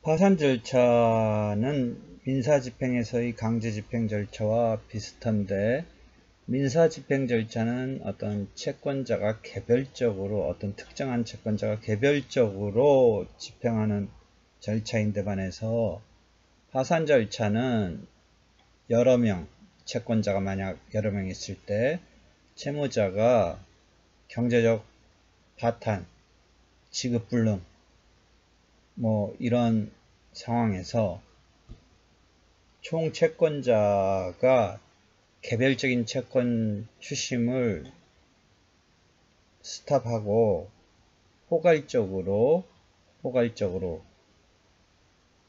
파산 절차는 민사집행에서의 강제집행 절차와 비슷한데, 민사집행 절차는 어떤 채권자가 개별적으로, 어떤 특정한 채권자가 개별적으로 집행하는 절차인데 반해서 파산 절차는 여러 명, 채권자가 만약 여러 명 있을 때 채무자가 경제적 파탄, 지급불능 이런 상황에서 총 채권자가 개별적인 채권 추심을 스탑하고 포괄적으로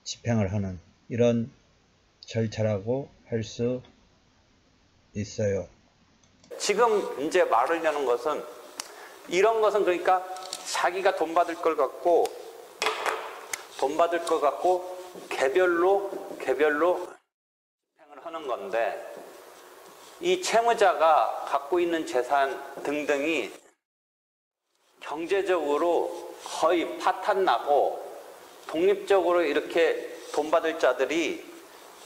집행을 하는 이런 절차라고 할 수 있어요. 지금 이제 말하려는 것은 이런 것은 그러니까 자기가 돈 받을 것 같고 개별로 집행을 하는 건데, 이 채무자가 갖고 있는 재산 등등이 경제적으로 거의 파탄나고 독립적으로 이렇게 돈 받을 자들이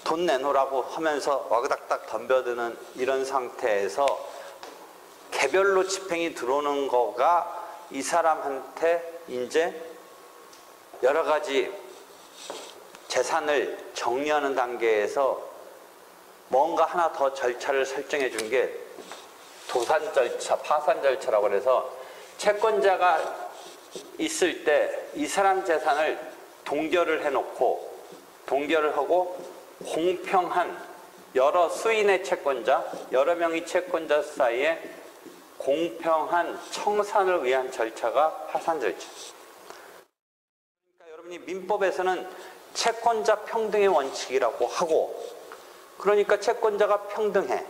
돈 내놓으라고 하면서 와그닥닥 덤벼드는 이런 상태에서 개별로 집행이 들어오는 거가 이 사람한테 이제 여러 가지 재산을 정리하는 단계에서 뭔가 하나 더 절차를 설정해 준 게 도산 절차, 파산 절차라고 해서 채권자가 있을 때 이 사람 재산을 동결을 해놓고 동결을 하고 공평한 여러 수인의 채권자, 여러 명의 채권자 사이에 공평한 청산을 위한 절차가 파산 절차. 그러니까 여러분이 민법에서는 채권자 평등의 원칙이라고 하고, 그러니까 채권자가 평등해.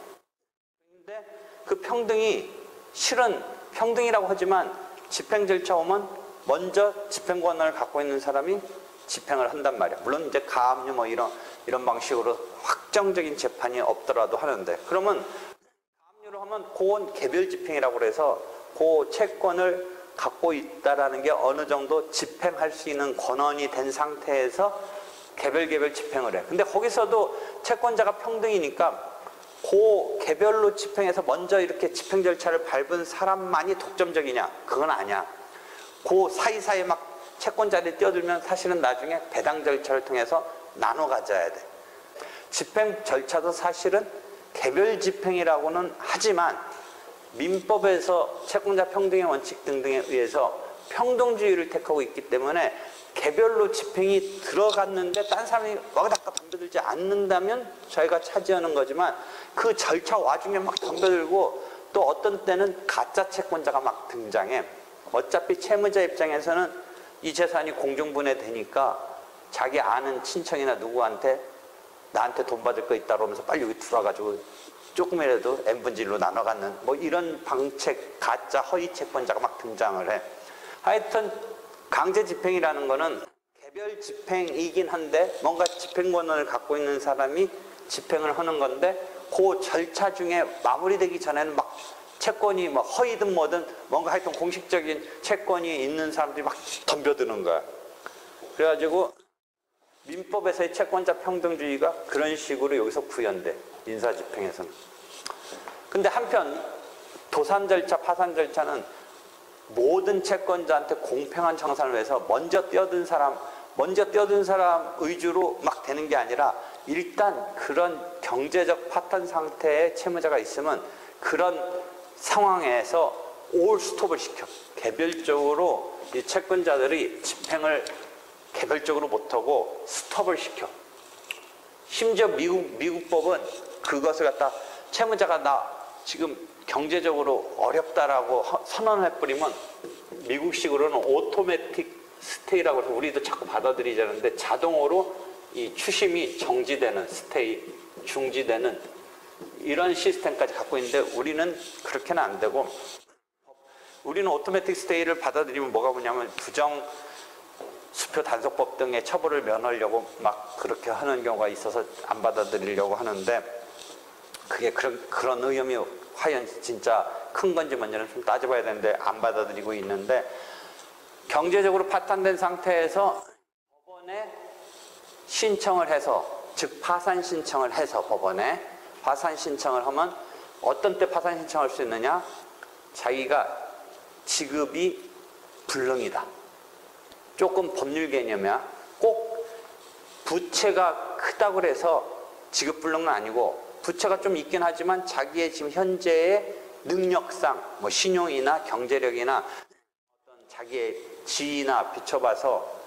그런데 그 평등이 실은 평등이라고 하지만 집행 절차 오면 먼저 집행권을 갖고 있는 사람이 집행을 한단 말이야. 물론 이제 가압류 이런 방식으로 확정적인 재판이 없더라도 하는데, 그러면 가압류로 하면 그건 개별 집행이라고 그래서 그 채권을 갖고 있다라는 게 어느 정도 집행할 수 있는 권한이 된 상태에서 개별 집행을 해. 근데 거기서도 채권자가 평등이니까 그 개별로 집행해서 먼저 이렇게 집행 절차를 밟은 사람만이 독점적이냐? 그건 아니야. 그 사이사이 막 채권자들이 뛰어들면 사실은 나중에 배당 절차를 통해서 나눠 가져야 돼. 집행 절차도 사실은 개별 집행이라고는 하지만 민법에서 채권자 평등의 원칙 등등에 의해서 평등주의를 택하고 있기 때문에 개별로 집행이 들어갔는데 딴 사람이 와그닥 덤벼들지 않는다면 저희가 차지하는 거지만, 그 절차 와중에 막 덤벼들고 또 어떤 때는 가짜 채권자가 막 등장해. 어차피 채무자 입장에서는 이 재산이 공중분해되니까 자기 아는 친척이나 누구한테 나한테 돈 받을 거 있다 그러면서 빨리 여기 들어와가지고 조금이라도 n분의 1로 나눠 갖는 이런 방책, 가짜 허위 채권자가 막 등장을 해. 하여튼 강제 집행이라는 거는 개별 집행이긴 한데 뭔가 집행권을 갖고 있는 사람이 집행을 하는 건데, 그 절차 중에 마무리되기 전에는 막 채권이 뭐 허위든 뭐든 뭔가 하여튼 공식적인 채권이 있는 사람들이 막 덤벼드는 거야. 그래가지고 민법에서의 채권자 평등주의가 그런 식으로 여기서 구현돼, 민사집행에서는. 근데 한편 도산 절차, 파산 절차는 모든 채권자한테 공평한 청산을 위해서 먼저 뛰어든 사람 위주로 막 되는 게 아니라, 일단 그런 경제적 파탄 상태의 채무자가 있으면 그런 상황에서 올 스톱을 시켜. 개별적으로 이 채권자들이 집행을 개별적으로 못하고 스톱을 시켜. 심지어 미국 법은 그것을 갖다 채무자가 나 지금 경제적으로 어렵다라고 선언을 해버리면 미국식으로는 오토매틱 스테이라고 해서 우리도 자꾸 받아들이자는데, 자동으로 이 추심이 정지되는 스테이, 중지되는 이런 시스템까지 갖고 있는데, 우리는 그렇게는 안 되고, 우리는 오토매틱 스테이를 받아들이면 뭐가 뭐냐면 부정 수표 단속법 등의 처벌을 면하려고 막 그렇게 하는 경우가 있어서 안 받아들이려고 하는데, 그게 그런 의미 과연 진짜 큰 건지 뭔지는 좀 따져봐야 되는데 안 받아들이고 있는데, 경제적으로 파탄된 상태에서 법원에 신청을 해서, 즉 파산 신청을 해서 법원에 파산 신청을 하면 어떤 때 파산 신청할 수 있느냐? 자기가 지급이 불능이다. 조금 법률 개념이야. 꼭 부채가 크다고 해서 지급 불능은 아니고, 부채가 좀 있긴 하지만 자기의 지금 현재의 능력상 뭐 신용이나 경제력이나 어떤 자기의 지위나 비춰봐서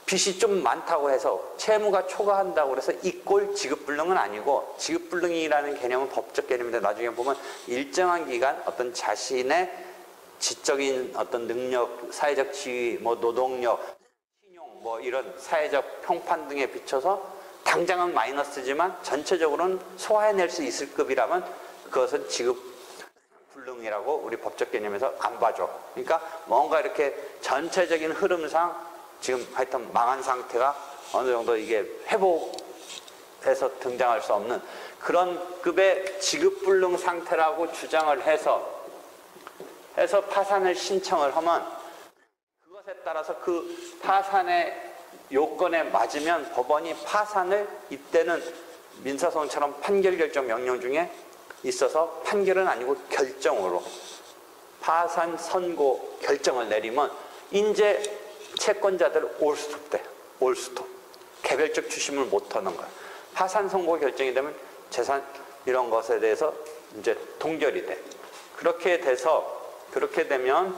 빚이 좀 많다고 해서 채무가 초과한다고 해서 이꼴 지급불능은 아니고, 지급불능이라는 개념은 법적 개념인데 나중에 보면 일정한 기간 어떤 자신의 지적인 어떤 능력, 사회적 지위, 뭐 노동력, 신용, 뭐 이런 사회적 평판 등에 비춰서 당장은 마이너스지만 전체적으로는 소화해낼 수 있을 급이라면 그것은 지급불능이라고 우리 법적 개념에서 안 봐줘. 그러니까 뭔가 이렇게 전체적인 흐름상 지금 하여튼 망한 상태가 어느 정도 이게 회복해서 등장할 수 없는 그런 급의 지급불능 상태라고 주장을 해서 파산을 신청을 하면, 그것에 따라서 그 파산의 요건에 맞으면 법원이 파산을, 이때는 민사소송처럼 판결 결정 명령 중에 있어서 판결은 아니고 결정으로 파산 선고 결정을 내리면 이제 채권자들 올스톱 돼. 올스톱. 개별적 추심을 못하는 거야. 파산 선고 결정이 되면 재산 이런 것에 대해서 이제 동결이 돼. 그렇게 되면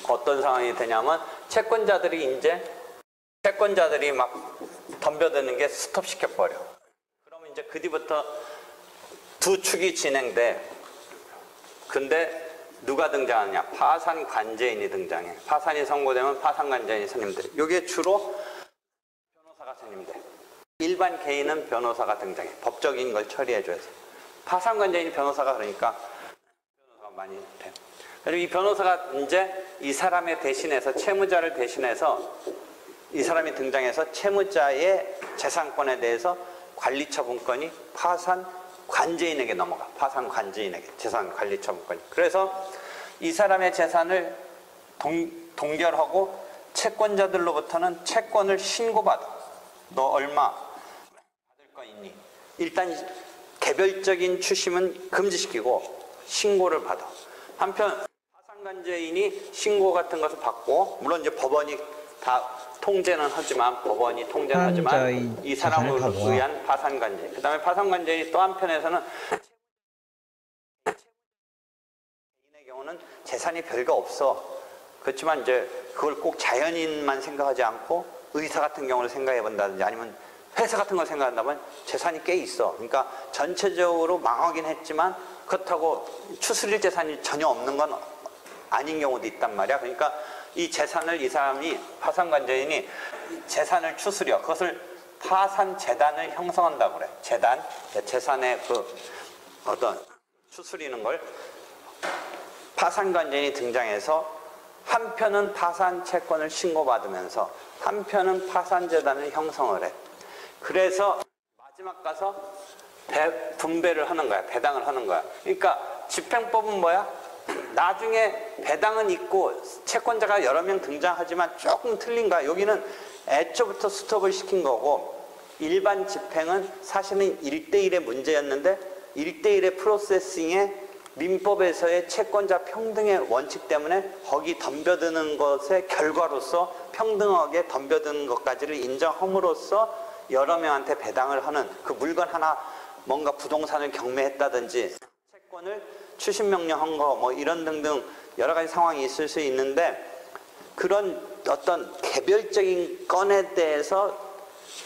어떤 상황이 되냐면 채권자들이 막 덤벼드는 게 스톱시켜 버려. 그러면 이제 그 뒤부터 두 축이 진행돼. 근데 누가 등장하느냐? 파산 관제인이 등장해. 파산이 선고되면 파산 관제인이 선임돼. 이게 주로 변호사가 선임돼. 일반 개인은 변호사가 등장해. 법적인 걸 처리해줘서. 파산 관제인이 변호사가 그러니까 변호사가 많이 돼. 그리고 이 변호사가 이제 이 사람의 대신해서, 채무자를 대신해서 이 사람이 등장해서 채무자의 재산권에 대해서 관리 처분권이 파산 관제인에게 넘어가. 파산 관제인에게 재산 관리 처분권이. 그래서 이 사람의 재산을 동결하고 채권자들로부터는 채권을 신고받아. 너 얼마 받을 거 있니? 일단 개별적인 추심은 금지시키고 신고를 받아. 한편 파산 관제인이 신고 같은 것을 받고, 물론 이제 법원이 다 통제는 하지만 이 사람을 의한 파산 관제인. 그 다음에 파산 관제인이 또 한편에서는 개인의 경우는 재산이 별거 없어. 그렇지만 이제 그걸 꼭 자연인만 생각하지 않고 의사 같은 경우를 생각해 본다든지 아니면 회사 같은 걸 생각한다면 재산이 꽤 있어. 그러니까 전체적으로 망하긴 했지만 그렇다고 추스릴 재산이 전혀 없는 건 아닌 경우도 있단 말이야. 그러니까 이 재산을 이 사람이, 파산관제인이 재산을 추스려. 그것을 파산재단을 형성한다고 그래. 재산의 그 어떤 추스리는 걸 파산관제인이 등장해서 한편은 파산 채권을 신고받으면서 한편은 파산재단을 형성을 해. 그래서 마지막 가서 분배를 하는 거야. 배당을 하는 거야. 그러니까 집행법은 뭐야? 나중에 배당은 있고 채권자가 여러 명 등장하지만 조금 틀린 거야. 여기는 애초부터 스톱을 시킨 거고, 일반 집행은 사실은 1대1의 문제였는데 1대1의 프로세싱에 민법에서의 채권자 평등의 원칙 때문에 거기 덤벼드는 것의 결과로서 평등하게 덤벼드는 것까지를 인정함으로써 여러 명한테 배당을 하는, 그 물건 하나 뭔가 부동산을 경매했다든지 채권을 추심명령한 거 뭐 이런 등등 여러 가지 상황이 있을 수 있는데, 그런 어떤 개별적인 건에 대해서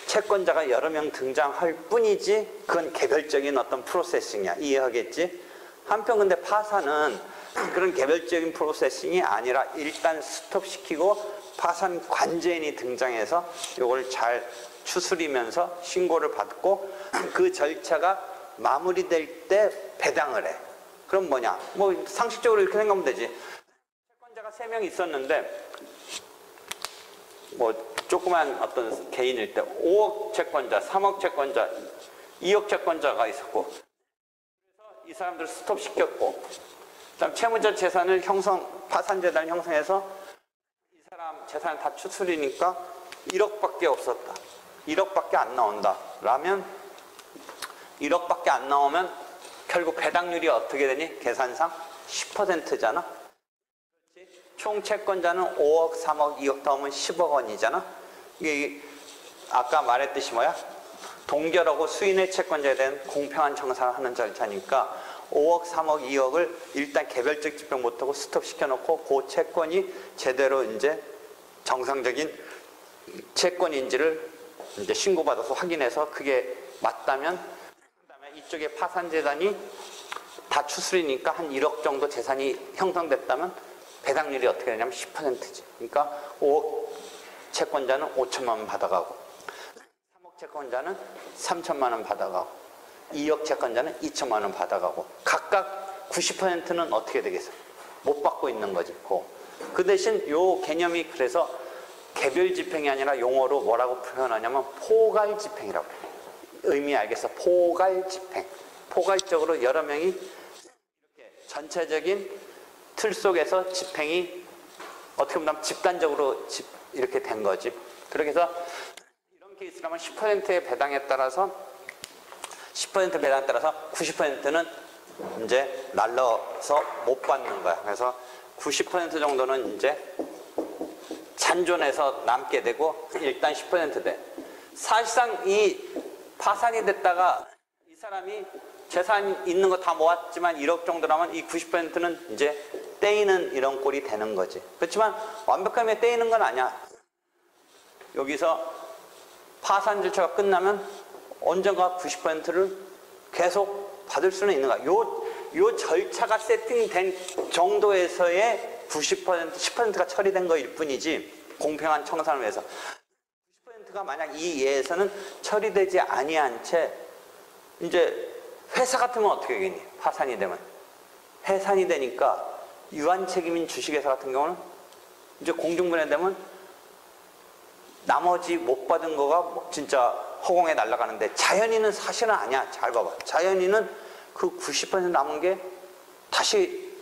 채권자가 여러 명 등장할 뿐이지 그건 개별적인 어떤 프로세싱이야. 이해하겠지? 한편 근데 파산은 그런 개별적인 프로세싱이 아니라 일단 스톱시키고 파산 관제인이 등장해서 이걸 잘 추스리면서 신고를 받고 그 절차가 마무리될 때 배당을 해. 그럼 뭐냐? 뭐 상식적으로 이렇게 생각하면 되지. 채권자가 3명 있었는데 뭐 조그만 어떤 개인일 때 5억 채권자, 3억 채권자, 2억 채권자가 있었고, 그래서 이 사람들을 스톱시켰고, 그다음 채무자 재산을 파산재단을 형성해서 이 사람 재산을 다 추스리니까 1억밖에 없었다. 1억밖에 안 나온다. 라면 1억밖에 안 나오면 결국 배당률이 어떻게 되니? 계산상 10%잖아. 총 채권자는 5억, 3억, 2억 더하면 10억 원이잖아. 이게 아까 말했듯이 뭐야? 동결하고 수인의 채권자에 대한 공평한 청산을 하는 절차니까 5억, 3억, 2억을 일단 개별적 집행 못하고 스톱시켜놓고 그 채권이 제대로 이제 정상적인 채권인지를 이제 신고받아서 확인해서 그게 맞다면 그다음에 이쪽에 파산재산이 다 추수리니까 한 1억 정도 재산이 형성됐다면 배당률이 어떻게 되냐면 10%지. 그러니까 5억 채권자는 5천만 원 받아가고 3억 채권자는 3천만 원 받아가고 2억 채권자는 2천만 원 받아가고 각각 90%는 어떻게 되겠어? 못 받고 있는 거지. 그 대신 요 개념이 그래서 개별 집행이 아니라 용어로 뭐라고 표현하냐면 포괄 집행이라고 해요. 의미 알겠어? 포괄 집행. 포괄적으로 여러 명이 이렇게 전체적인 틀 속에서 집행이 어떻게 보면 집단적으로 이렇게 된 거지. 그렇게 해서 이런 케이스라면 10%의 배당에 따라서 10% 배당에 따라서 90%는 이제 날라서 못 받는 거야. 그래서 90% 정도는 이제 잔존해서 남게 되고 일단 10% 돼. 사실상 이 파산이 됐다가 이 사람이 재산 있는 거 다 모았지만 1억 정도라면 이 90%는 이제 떼이는 이런 꼴이 되는 거지. 그렇지만 완벽하게 떼이는 건 아니야. 여기서 파산 절차가 끝나면 언젠가 90%를 계속 받을 수는 있는 거야. 요 절차가 세팅된 정도에서의 90%, 10%가 처리된 거일 뿐이지 공평한 청산을 위해서 90%가 만약 이 예에서는 처리되지 아니한 채 이제 회사 같으면 어떻게 되겠니? 파산이 되면 해산이 되니까 유한 책임인 주식회사 같은 경우는 이제 공중분해되면 나머지 못 받은 거가 진짜 허공에 날아가는데 자연인은 사실은 아니야. 잘 봐봐. 자연인은 그 90% 남은 게 다시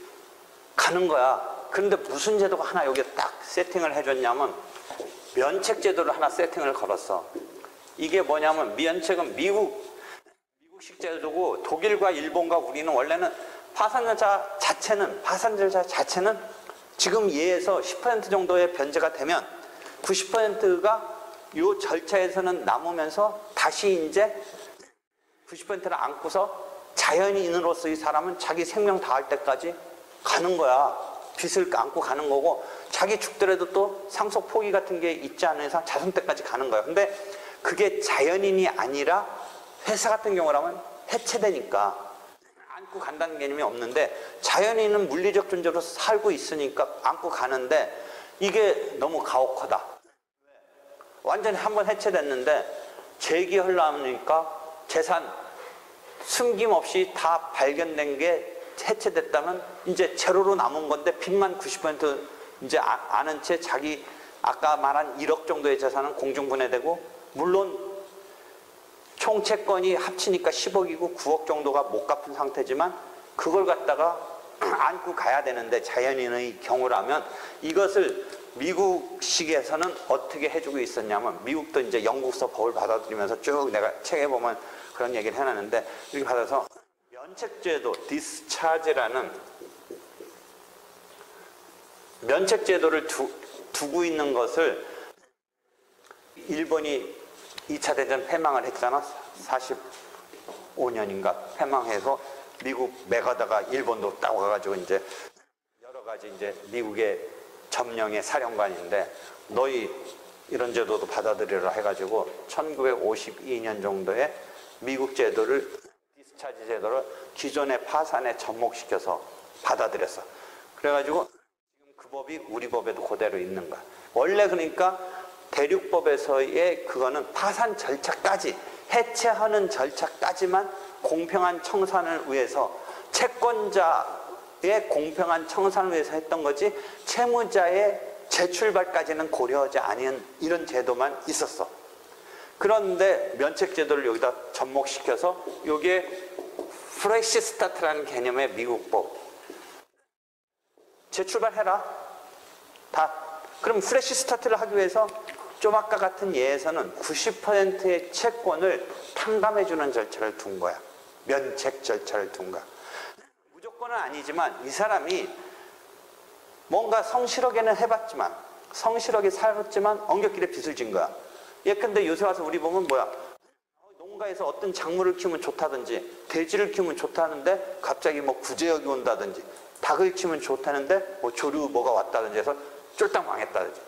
가는 거야. 그런데 무슨 제도가 하나 여기에 딱 세팅을 해줬냐면 면책 제도를 하나 세팅을 걸었어. 이게 뭐냐면 면책은 미국식 제도고 독일과 일본과 우리는 원래는 파산 절차 자체는 지금 예에서 10% 정도의 변제가 되면 90%가 이 절차에서는 남으면서 다시 이제 90%를 안고서 자연인으로서 이 사람은 자기 생명 다할 때까지 가는 거야. 빚을 안고 가는 거고 자기 죽더라도 또 상속 포기 같은 게 있지 않은 이상 자손 때까지 가는 거야. 근데 그게 자연인이 아니라 회사 같은 경우라면 해체되니까 안고 간다는 개념이 없는데 자연인은 물리적 존재로 살고 있으니까 안고 가는데 이게 너무 가혹하다. 완전히 한번 해체됐는데 재기하려니까 재산 숨김없이 다 발견된 게 해체됐다면 이제 제로로 남은 건데 빚만 90% 이제 아는 채 자기 아까 말한 1억 정도의 재산은 공중분해되고 물론 총 채권이 합치니까 10억이고 9억 정도가 못 갚은 상태지만 그걸 갖다가 안고 가야 되는데 자연인의 경우라면 이것을 미국식에서는 어떻게 해주고 있었냐면 미국도 이제 영국서 법을 받아들이면서 쭉 내가 책에 보면 그런 얘기를 해놨는데 이렇게 받아서 면책제도 디스차지라는 면책제도를 두고 있는 것을 일본이 2차 대전 패망을 했잖아. 45년인가 패망해서 미국 맥아다가 일본도 딱 와가지고 이제 여러 가지 이제 미국의 점령의 사령관인데 너희 이런 제도도 받아들이라 해가지고 1952년 정도에 미국 제도를 디스차지 제도를 기존의 파산에 접목시켜서 받아들였어. 그래가지고 지금 그 법이 우리 법에도 그대로 있는 거야. 원래 그러니까 대륙법에서의 그거는 파산 절차까지 해체하는 절차까지만 공평한 청산을 위해서 채권자의 공평한 청산을 위해서 했던 거지 채무자의 재출발까지는 고려하지 않은 이런 제도만 있었어. 그런데 면책제도를 여기다 접목시켜서 이게 프레시 스타트라는 개념의 미국법 재출발해라 다. 그럼 프레시 스타트를 하기 위해서 좀 아까 같은 예에서는 90%의 채권을 탕감해주는 절차를 둔 거야. 면책 절차를 둔 거야. 무조건은 아니지만 이 사람이 뭔가 성실하게는 해봤지만, 성실하게 살았지만 엉겹길에 빚을 진 거야. 예컨대 요새 와서 우리 보면 뭐야, 농가에서 어떤 작물을 키우면 좋다든지 돼지를 키우면 좋다는데 갑자기 뭐 구제역이 온다든지 닭을 키우면 좋다는데 뭐 조류 뭐가 왔다든지 해서 쫄딱 망했다든지,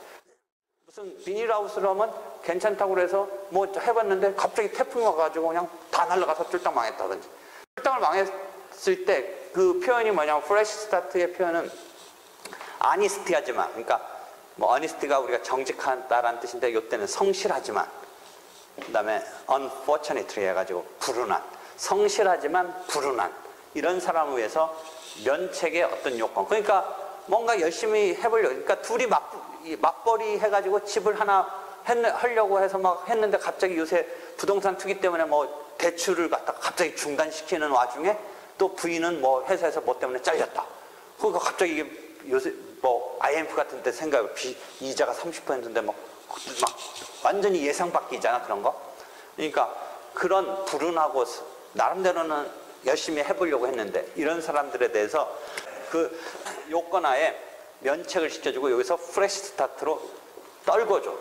무슨 비닐하우스를 하면 괜찮다고 그래서 뭐 해봤는데 갑자기 태풍이 와가지고 그냥 다 날아가서 쫄딱 망했다든지. 쫄딱을 망했을 때 그 표현이 뭐냐면, 프레시 스타트의 표현은 아니스티하지만, 그러니까 뭐 어니스티가 우리가 정직하다라는 뜻인데 이때는 성실하지만, 그 다음에 unfortunately 해가지고 불운한, 성실하지만 불운한 이런 사람을 위해서 면책의 어떤 요건, 그러니까 뭔가 열심히 해보려고, 그러니까 둘이 맞벌이 해가지고 집을 하나 하려고 해서 막 했는데 갑자기 요새 부동산 투기 때문에 뭐 대출을 갖다가 갑자기 중단시키는 와중에 또 부인은 뭐 회사에서 뭐 때문에 잘렸다. 그러니까 갑자기 이게 요새 뭐 IMF 같은 때 생각해, 이자가 30%인데 막 완전히 예상 밖이잖아, 그런 거. 그러니까 그런 불운하고 나름대로는 열심히 해보려고 했는데 이런 사람들에 대해서 그 요건하에 면책을 시켜주고 여기서 프레시 스타트로 떨궈줘.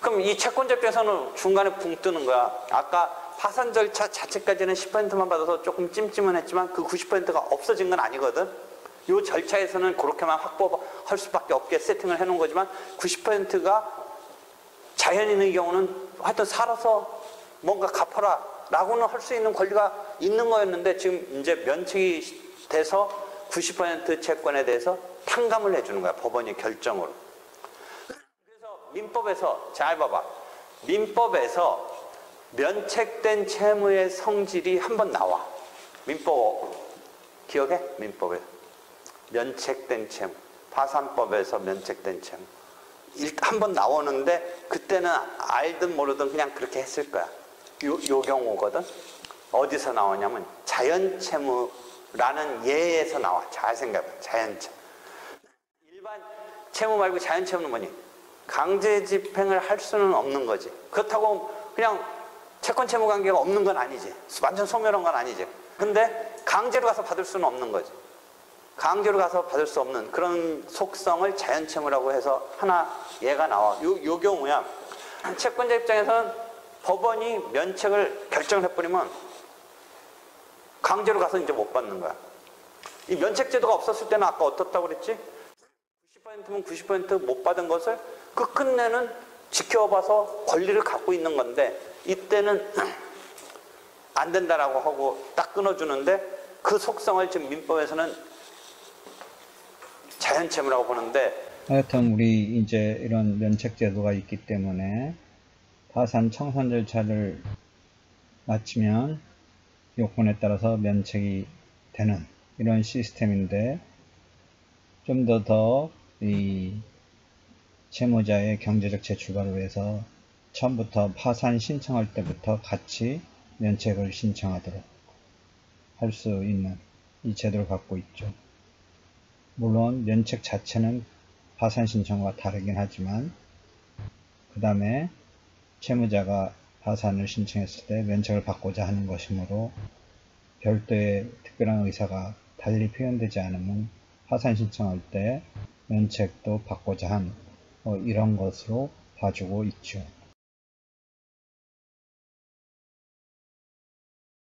그럼 이 채권자 입장에서는 중간에 붕 뜨는 거야. 아까 파산 절차 자체까지는 10%만 받아서 조금 찜찜은 했지만 그 90%가 없어진 건 아니거든. 이 절차에서는 그렇게만 확보할 수밖에 없게 세팅을 해놓은 거지만 90%가 자연인의 경우는 하여튼 살아서 뭔가 갚아라 라고는 할 수 있는 권리가 있는 거였는데 지금 이제 면책이 돼서 90% 채권에 대해서 탕감을 해주는 거야, 법원이 결정으로. 그래서 민법에서 잘 봐봐, 민법에서 면책된 채무의 성질이 한번 나와. 민법 기억해? 민법에 면책된 채무, 파산법에서 면책된 채무 한번 나오는데 그때는 알든 모르든 그냥 그렇게 했을 거야. 요 경우거든. 어디서 나오냐면 자연채무라는 예에서 나와. 잘 생각해. 자연채무. 일반 채무 말고 자연채무는 뭐니? 강제 집행을 할 수는 없는 거지. 그렇다고 그냥 채권채무 관계가 없는 건 아니지. 완전 소멸한 건 아니지. 근데 강제로 가서 받을 수는 없는 거지. 강제로 가서 받을 수 없는 그런 속성을 자연채무라고 해서 하나 예가 나와. 요 경우야. 채권자 입장에서는 법원이 면책을 결정을 해버리면 강제로 가서 이제 못 받는 거야. 이 면책제도가 없었을 때는 아까 어떻다고 그랬지? 90%면 90% 못 받은 것을 그 끝내는 지켜봐서 권리를 갖고 있는 건데 이때는 안 된다라고 하고 딱 끊어주는데 그 속성을 지금 민법에서는 자연채무라고 보는데, 하여튼 우리 이제 이런 면책제도가 있기 때문에 파산 청산 절차를 마치면 요건에 따라서 면책이 되는 이런 시스템인데, 좀 더 이 채무자의 경제적 제출과를 위해서 처음부터 파산 신청할 때부터 같이 면책을 신청하도록 할 수 있는 이 제도를 갖고 있죠. 물론 면책 자체는 파산 신청과 다르긴 하지만 그 다음에 채무자가 파산을 신청했을 때 면책을 받고자 하는 것이므로 별도의 특별한 의사가 달리 표현되지 않으면 파산 신청할 때 면책도 받고자 한 이런 것으로 봐주고 있죠.